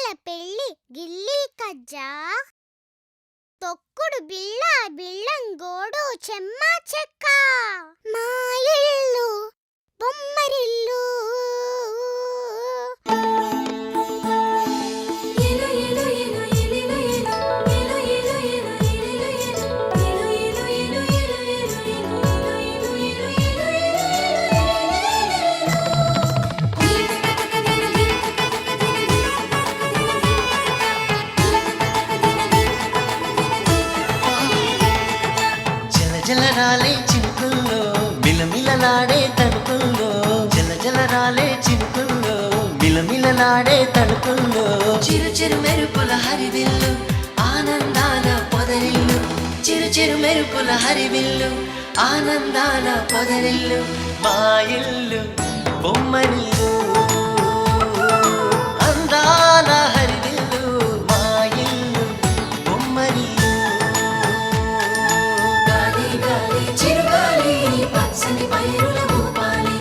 పిల్లల పెళ్ళి గిల్లీ కజ్జా తొక్కుడు బిళ్ళ బిళ్ళంగోడు చెమ్మ చెక్క మా ఇల్లు బొమ్మరిల్లు జలరాలే చినుకుల్లో మిలమిలలాడే తడుకుల్లో జలరాలే చినుకుల్లో మిలమిలలాడే తడుకుల్లో చిరు చిరు మెరుపుల హరివిల్లు ఆనందాల పొదరిల్లు చిరు చిరు మెరుపుల హరివిల్లు ఆనందాల పొదరిల్లు మా ఇల్లు బొమ్మరిల్లు అందాల హరివిల్లు మా ఇల్లు బొమ్మరిల్లు పచ్చని పైరుల భూపాలి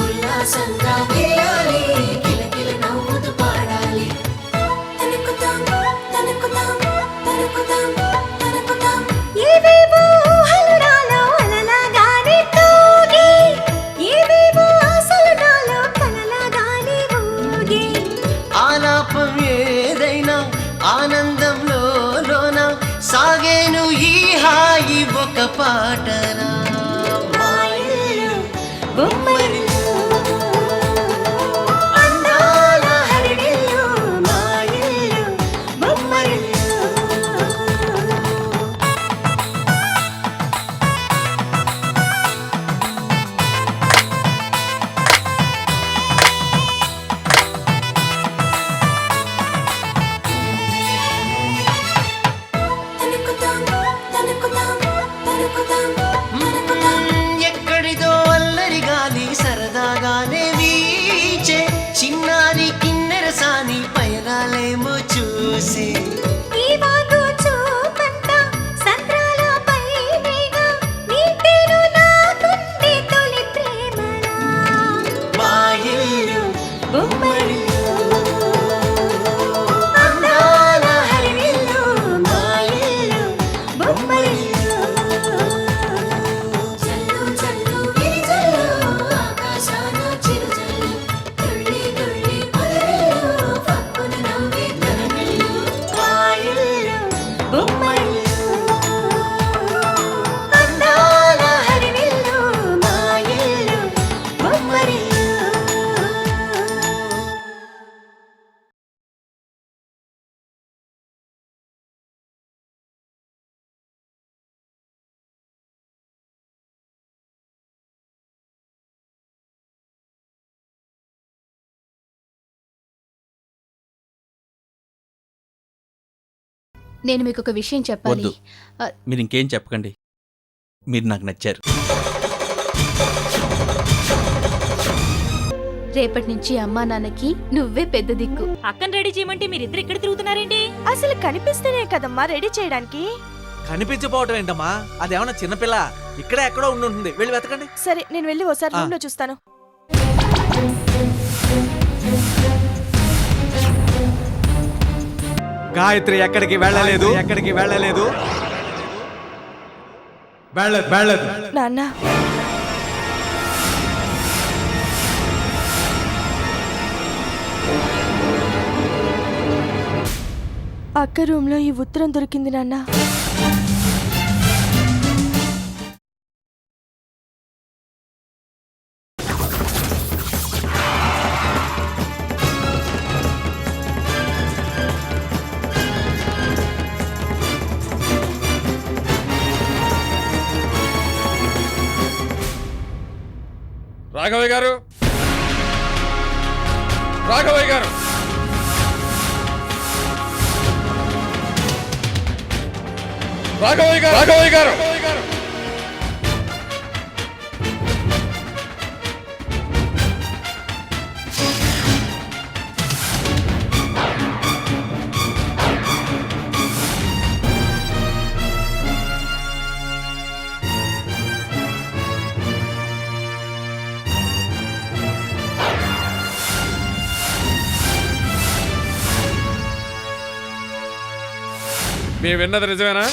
ఉల్లాసంగా వేయాలి కిలకిల నవ్వుతూ పాడాలి తనుకుతాం తనుకుతాం తనుకుతాం తనుకుతాం ఏవేవో ఊహలు నాలో అలలాగానే తూగి ఏవేవో ఆశలు నాలో కలలాగానే ఊగి ఆలాపం ఏదైనా ఆనందంలో లోన సాగేను ఈ హాయి ఒక పాటనా అందాల హరివిల్లు మా ఇల్లు బొమ్మరిల్లు తనుకుతాం తనుకుతాం తనుకుతాం ఎక్కడిదో అల్లరి గాలి సరదాగానే వీచే చిన్నారి కిన్నెర సాని పయనాలేమో చూసి మా ఇల్లు బొమ్మరిల్లు అందాల హరివిల్లు మా ఇల్లు బొమ్మరిల్లు నేను మీకు ఒక విషయం చెప్పాలి. వద్దు, మీరు ఇంకేం చెప్పకండి. మీరు నాకు నచ్చారు. రేపటి నుంచి అమ్మా నాన్నకి నువ్వే పెద్ద దిక్కు. అక్కని రెడీ చేయమంటే మీరిద్దరు ఇక్కడ తిరుగుతున్నారేంటి? అసలు కనిపిస్తేనే కదమ్మా రెడీ చేయడానికి. కనిపించపోవటం ఏంటమ్మా? అదేమన్నా చిన్నపిల్ల, ఇక్కడే ఎక్కడో ఉంటుంది. వెళ్ళి వెతకండి. సరే నేను వెళ్ళి ఒకసారి రూమ్ లో చూస్తాను. గాయత్రి ఎక్కడికి వెళ్ళలేదు, ఎక్కడికి వెళ్ళలేదు. వెళ్ళదు నాన్న. అక్క రూమ్ లో ఈ ఉత్తరం దొరికింది నాన్న. రాఘవయ్య గారు, రాఘవయ్య గారు, రాఘవయ్య గారు, రాఘవయ్య గారు. మేము విన్నది నిజమేనా?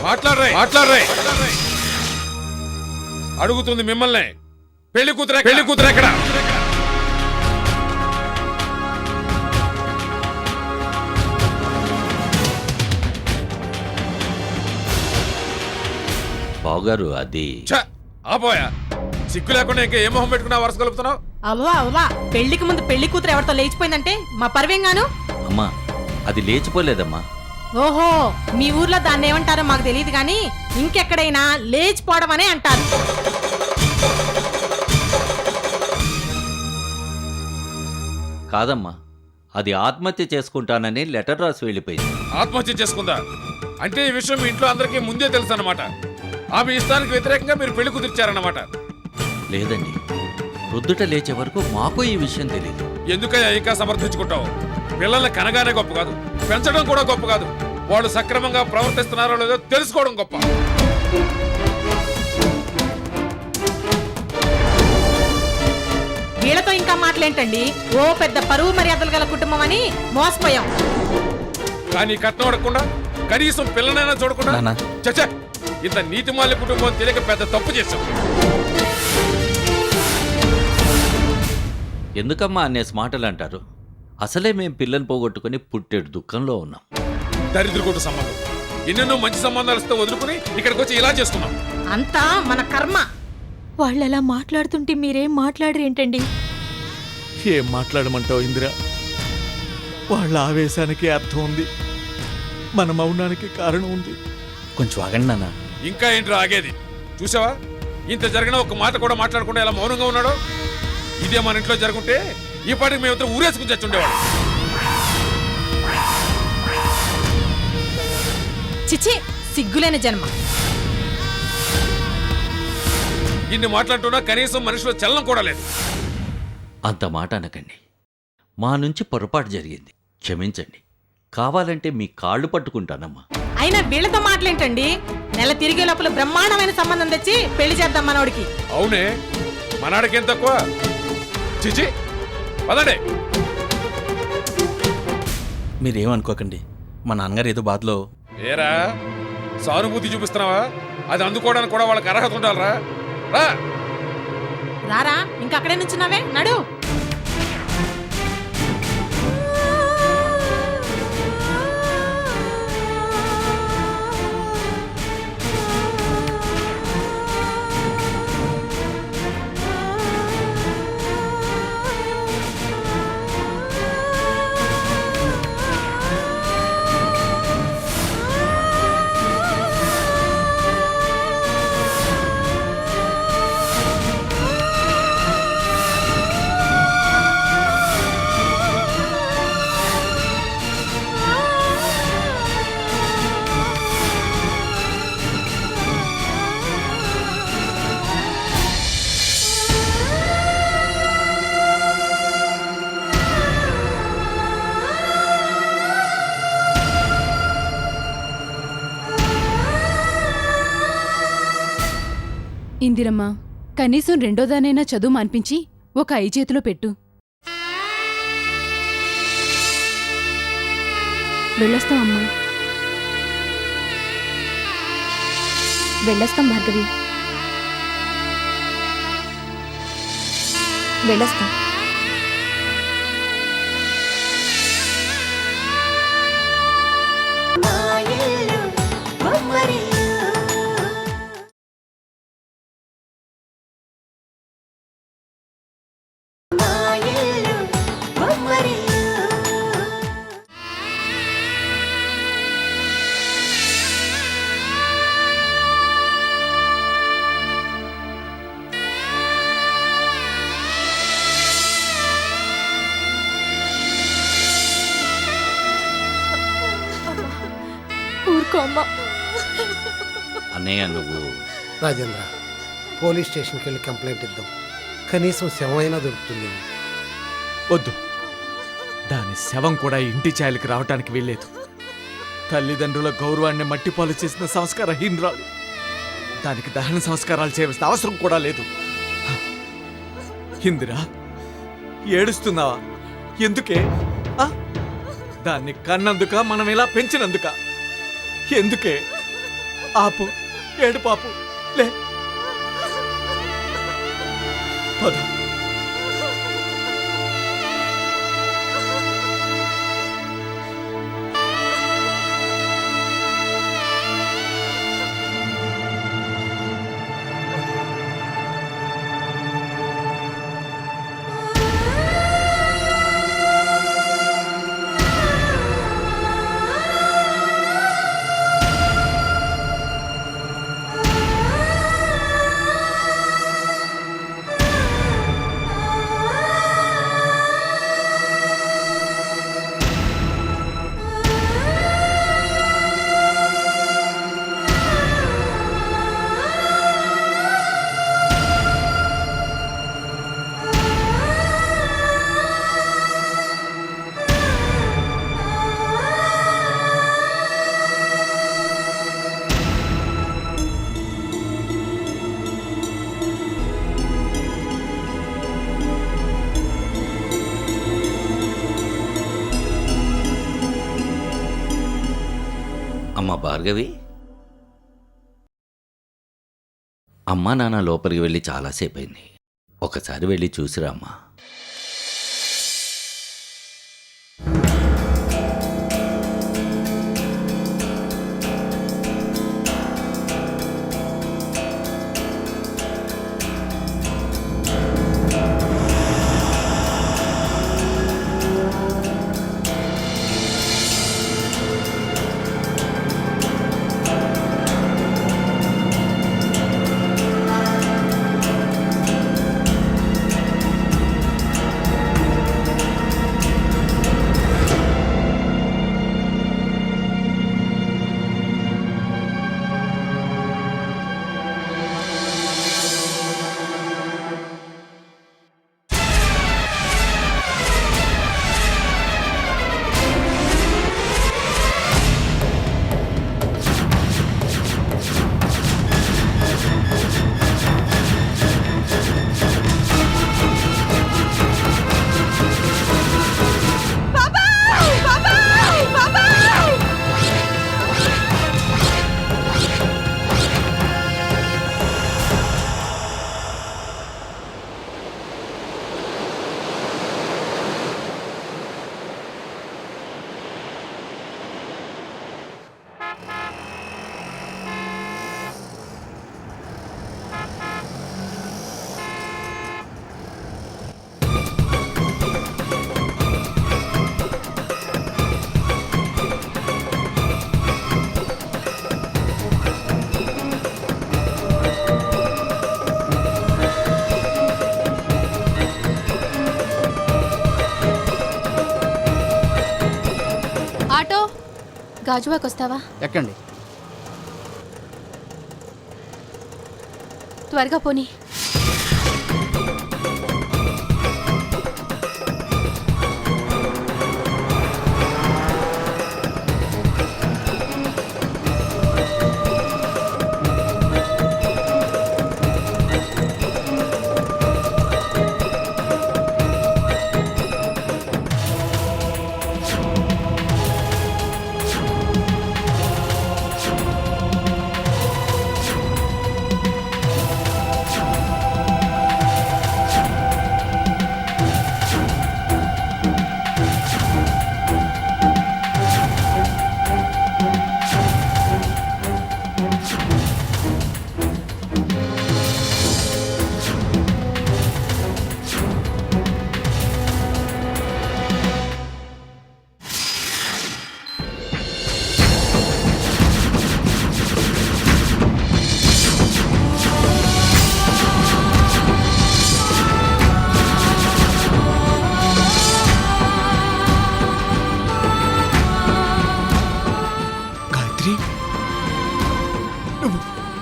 మాట్లాడరే అడుగుతుంది మిమ్మల్ని. పెళ్లి కూతురు ఎక్కడ? బావగారు అది ఆపోయా, సిగ్గు లేకుండా ఇంకా ఏ మొహం పెట్టుకున్నా వరుస కలుపుతున్నావు? అవ్వా పెళ్లికి ముందు పెళ్లి కూతురు ఎవరితో లేచిపోయిందంటే మా పరువేంగాను. అమ్మా అది లేచిపోలేదమ్మా. ఓహో, మీ ఊర్లో దాన్ని ఏమంటారో మాకు తెలియదు కానీ ఇంకెక్కడైనా లేచిపోవడం అనే అంటారు. కాదమ్మా, అది ఆత్మహత్య చేసుకుంటానని లెటర్ రాసి వెళ్ళిపోయింది. ఆత్మహత్య చేసుకుందా అంటే ఈ విషయం మీ ఇంట్లో అందరికీ ముందే తెలుసు అన్నమాట. ఆమె ఇష్టానికి వ్యతిరేకంగా మీరు పెళ్లి కుదిర్చారన్నమాట. లేదండి, ప్రొద్దుట లేచే వరకు మాకు ఈ విషయం తెలియదు. ఎందుకయ్యా ఇంకా సమర్థించుకుంటావు? పిల్లల్ని కనగానే గొప్ప కాదు, పెంచడం కూడా గొప్ప కాదు. వాళ్ళు సక్రమంగా ప్రవర్తిస్తున్నారో లేదో తెలుసుకోవడం గొప్ప. వీళ్ళతో ఇంకా మాటలేంటండి? ఓ పెద్ద పరువు మర్యాదలు గల కుటుంబం అని మోసపోయాం. కానీ కట్నం అడగకుండా కనీసం పిల్లనైనా చూడకుండా నాన్న. చచ్చా, ఇంత నీతిమాల్య కుటుంబం తెలియక పెద్ద తప్పు చేశాం. ఎందుకమ్మా అనేసి మాటలు అంటారు? అసలే మేం పిల్లని పోగొట్టుకుని పుట్టేడు దుఃఖంలో ఉన్నాం. దరిద్రకొట్టు సంబంధం, ఎన్నెన్నో మంచి సంబంధాలతో వదులుకుని ఇక్కడికి వచ్చి ఇలా చేసుకున్నాం. అంతా మన కర్మ. వాళ్ళు అలా మాట్లాడుతుంటే మీరేం మాట్లాడరేంటండి? ఏం మాట్లాడమంటావు ఇందిరా? వాళ్ళ ఆవేశానికి అర్థం ఉంది, మన మౌనానికి కారణం ఉంది. కొంచెం ఆగండి నాన్న. ఇంకా ఏంట్రా ఆగేది? చూసావా, ఇంత జరిగినా ఒక మాట కూడా మాట్లాడకుండా ఎలా మౌనంగా ఉన్నాడో? ఇదే మన ఇంట్లో జరుగుంటే ఈ పాటికి మేమిద్దరు ఊరేసుకుని చచ్చుండేవాడు. చిచి, సిగ్గులేని జన్మ. ఇన్ని మాట్లాడుతున్నా కనీసం మనిషిలో చలనం కూడా లేదు. అంత మాట అనకండి. మా నుంచి పొరపాటు జరిగింది, క్షమించండి. కావాలంటే మీ కాళ్ళు పట్టుకుంటానమ్మా. అయినా వీళ్ళతో మాటలేంటండి? నెల తిరిగే లోపల బ్రహ్మాండమైన సంబంధం తెచ్చి పెళ్లి చేద్దాం మనోడికి. అవునే, మనాడికేం తక్కువ? చిచి, పదండి. మీరేమనుకోకండి, మా నాన్నగారు ఏదో బాధలో. ఏరా, సానుభూతి చూపిస్తున్నావా? అది అందుకోవడానికి కూడా వాళ్ళకి అర్హత ఉండాలరా. రా రారా, ఇంకా అక్కడే నుంచున్నావే, నడు. ఇందిరమ్మ, కనీసం రెండోదానైనా చదువు మాన్పించి ఒక చేతిలో పెట్టు. వెళ్ళొస్తాం అమ్మా. వెళ్ళొస్తాం భార్గవి, వెళ్ళొస్తాం. ఊరుకో అమ్మా. అన్నయ్య, నువ్వు రాజేంద్ర, పోలీస్ స్టేషన్కి వెళ్ళి కంప్లైంట్ ఇద్దాం. కనీసం శవమైనా దొరుకుతుంది. వద్దు, దాని శవం కూడా ఇంటి ఛాయలకి రావటానికి వీల్లేదు. తల్లిదండ్రుల గౌరవాన్ని మట్టిపాలు చేసిన సంస్కారహీనరాలు. దానికి దహన సంస్కారాలు చేయవలసిన అవసరం కూడా లేదు. ఇందిరా, ఏడుస్తున్నావా? ఎందుకే? దాన్ని కన్నందుక మనం ఇలా పెంచినందుక? ఎందుకే? ఆపు, ఏడు పాపు, లే పద. అమ్మ భార్గవి, అమ్మా నాన్న లోపలికి వెళ్ళి చాలాసేపు అయింది. ఒకసారి వెళ్ళి చూసిరా అమ్మా. గాజువాక్ వస్తావా? ఎక్కండి. త్వరగా పోనీ.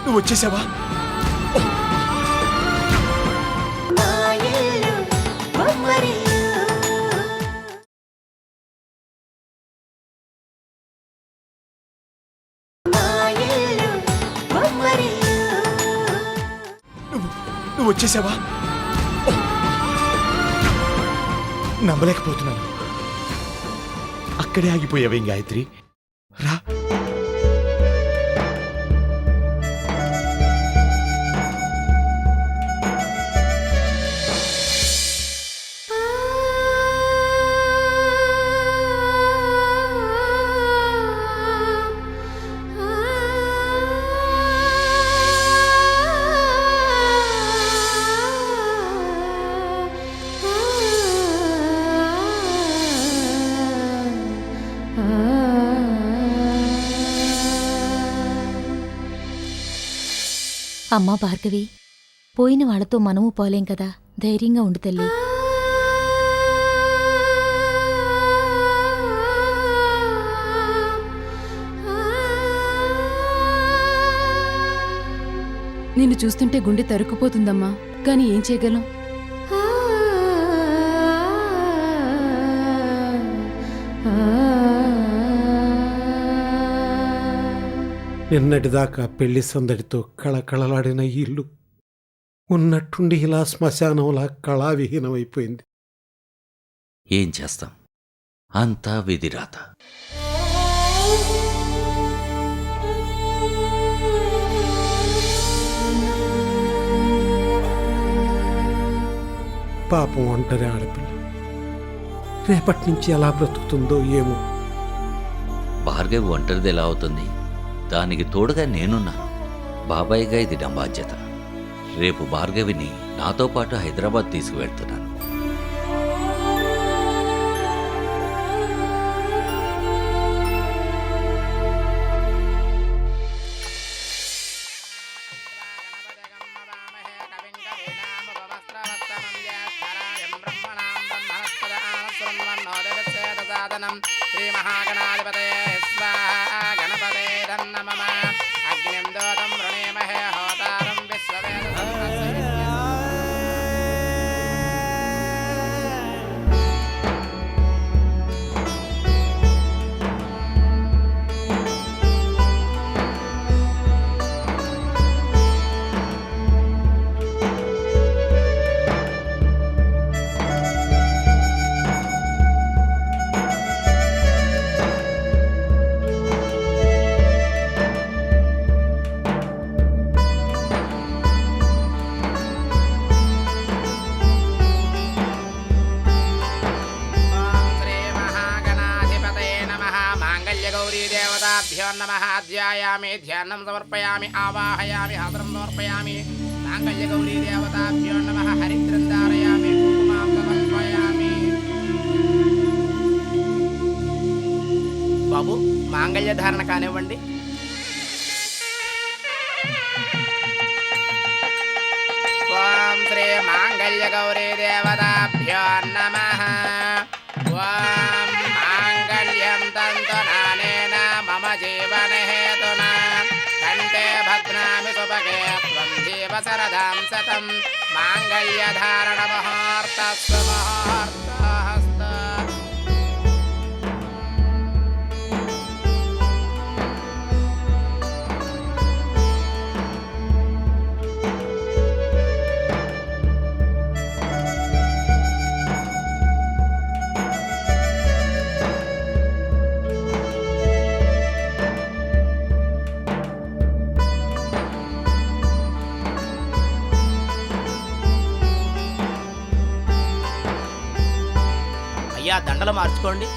నువ్వు వచ్చేసావా? నువ్వు వచ్చేసావా? నమ్మలేకపోతున్నాను. అక్కడే ఆగిపోయావేం గాయత్రి? రా. అమ్మా భార్గవి, పోయిన వాళ్ళతో మనము పోలేం కదా, ధైర్యంగా ఉండు తల్లి. నిన్ను చూస్తుంటే గుండె తరుక్కుపోతుందమ్మా, కానీ ఏం చేయగలం? నిన్నటిదాకా పెళ్లి సందడితో కళకళలాడిన ఈ ఇల్లు ఉన్నట్టుండి ఇలా శ్మశానంలా కళావిహీనమైపోయింది. ఏం చేస్తాం, అంతా విధిరాత. పాపం ఒంటరి ఆడపిల్ల రేపటి నుంచి ఎలా బ్రతుకుతుందో ఏమో. భార్గవి ఒంటరిది ఎలా అవుతుంది? దానికి తోడుగా నేనున్నాను. బాబాయిగా ఇది నా బాధ్యత. రేపు భార్గవిని నాతో పాటు హైదరాబాద్ తీసుకువెళ్తున్నాను. శ్రీ మహాగణాధిపతయే స్వాహా. గణపతే నమః. అగ్నిం దోతం వృణీమహే హోతారం విశ్వవేద. దేవతాభ్యో నమః. ధ్యాయామి, ధ్యానం సమర్పయామి, ఆవాహయామి, హాసనం సమర్పయామి. మాంగళ్య గౌరీ దేవతాభ్యో నమః. హరిద్రం ధారయామి, కుంకుమాం సమర్పయామి. బాబు, మాంగళ్య ధారణ కానివ్వండి. ఓం శ్రీ మాంగళ్య గౌరీ దేవతాభ్యో నమః. ఓం మాంగళ్యం తంతునానేన మమ జీవన హేతునా కంఠే భద్నామి సుభగే త్వం జీవ శరదాం శతం. మాంగళ్య ధారణ ముహూర్తస్సు ముహూర్తః. అయ్యా, దండలు మార్చుకోండి.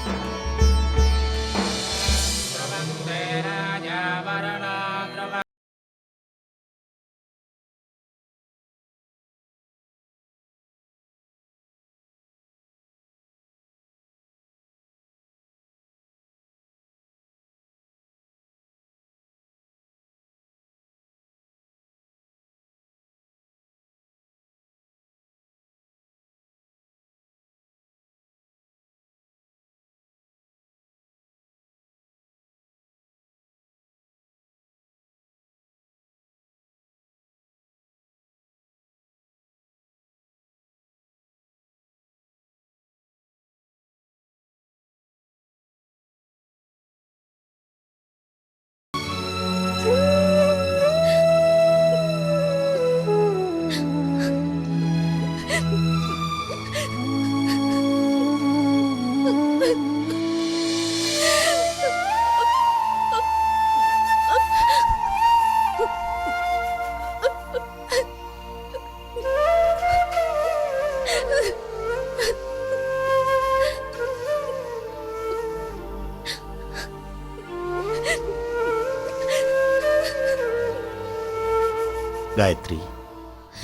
గాయత్రి,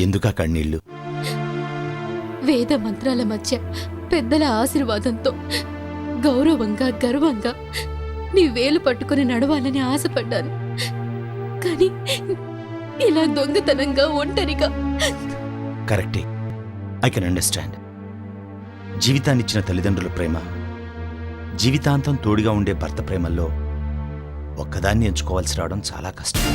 ఎందుకా కన్నీళ్ళు? వేద మంత్రాల మధ్య పెద్దల ఆశీర్వాదంతో గౌరవంగా గర్వంగా నీ వేలు పట్టుకుని నడవాలని ఆశపడ్డాను. కానీ ఇలా దొంగతనంగా ఒంటరిగా. కరెక్టే, ఐ కెన్ అండర్స్టాండ్. జీవితాన్నిచ్చిన తల్లిదండ్రుల ప్రేమ, జీవితాంతం తోడుగా ఉండే భర్త ప్రేమల్లో ఒక్కదాన్ని ఎంచుకోవాల్సి రావడం చాలా కష్టం.